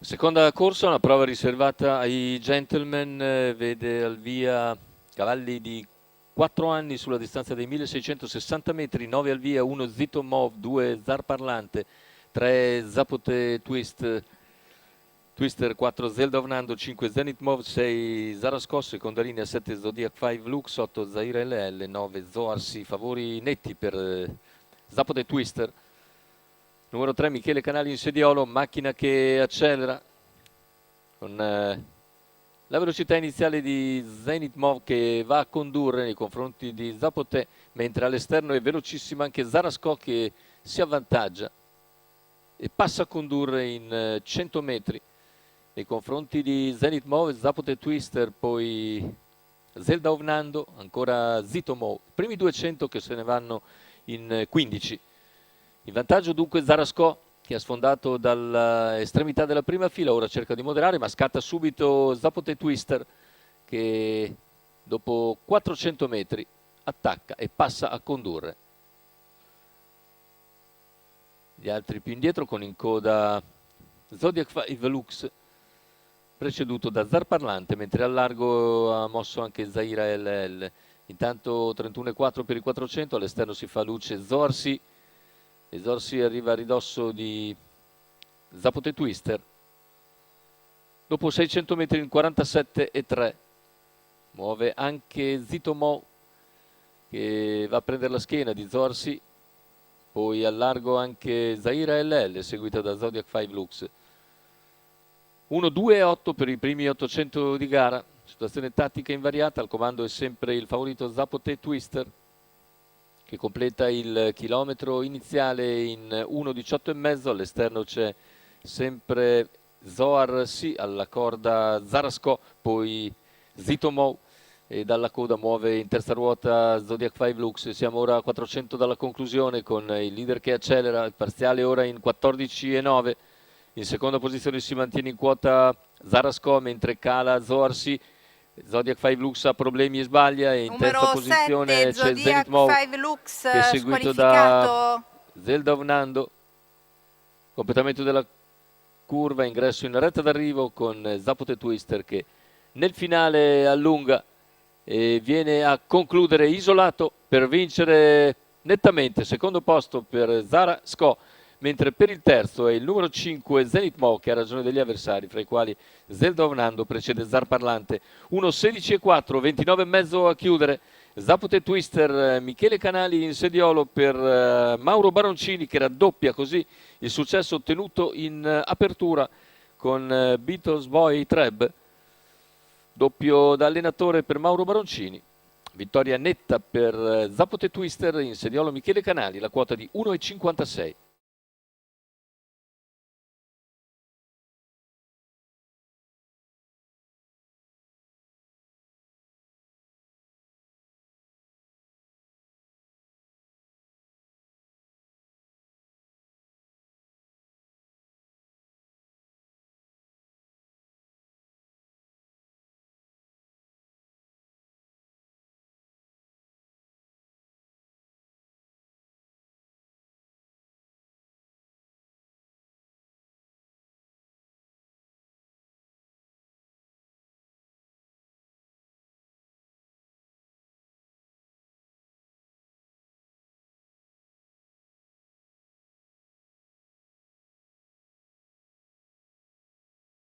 Seconda corsa, una prova riservata ai gentleman, vede al via cavalli di 4 anni sulla distanza dei 1660 metri, 9 al via, 1 Zito Mov, 2 Zar Parlante, 3 Zapote Twister, 4 Zelda of Nando, 5 Zenith Mov, 6 Zarascos, seconda linea, 7 Zodiac 5 Lux, 8 Zaire LL, 9 Zoarsi, favori netti per Zapote Twister. Numero 3 Michele Canali in sediolo, macchina che accelera con la velocità iniziale di Zenith Mov che va a condurre nei confronti di Zapote, mentre all'esterno è velocissima anche Zarasco che si avvantaggia e passa a condurre in 100 metri nei confronti di Zenith Mov, Zapote Twister, poi Zelda of Nando, ancora Zito Mov, primi 200 che se ne vanno in 15. In vantaggio dunque Zarasco che ha sfondato dall'estremità della prima fila, ora cerca di moderare ma scatta subito Zapote Twister che dopo 400 metri attacca e passa a condurre. Gli altri più indietro con in coda Zodiac 5 Lux preceduto da Zar Parlante, mentre al largo ha mosso anche Zaira LL. Intanto 31,4 per i 400, all'esterno si fa luce Zorsi e Zorsi arriva a ridosso di Zapote Twister. Dopo 600 metri in 47,3 muove anche Zito Mo che va a prendere la schiena di Zorsi, poi al largo anche Zaira LL seguita da Zodiac 5 Lux. 1-2-8 per i primi 800 di gara, situazione tattica invariata, al comando è sempre il favorito Zapote Twister che completa il chilometro iniziale in 1,18,5, all'esterno c'è sempre Zohar Sì alla corda Zarasco, poi Zito Mou e dalla coda muove in terza ruota Zodiac 5 Lux. Siamo ora a 400 dalla conclusione con il leader che accelera, il parziale ora in 14,9. In seconda posizione si mantiene in quota Zarasco mentre cala Zohar Sì. Zodiac 5 Lux ha problemi e sbaglia e in terza Numero posizione 7, c'è Zenith Zodiac Mou 5 Lux, che è seguito da squalificato. Zelda of Nando. Completamento della curva, ingresso in retta d'arrivo con Zapote Twister che nel finale allunga e viene a concludere isolato per vincere nettamente. Secondo posto per Zara Sko, mentre per il terzo è il numero 5 Zenith Mo che ha ragione degli avversari, fra i quali Zelda of Nando precede Zar Parlante. 1.16,4, 29,5 a chiudere. Zapote Twister, Michele Canali in sediolo per Mauro Baroncini che raddoppia così il successo ottenuto in apertura con Beatles Boy Treb. Doppio da allenatore per Mauro Baroncini. Vittoria netta per Zapote Twister in sediolo Michele Canali, la quota di 1,56.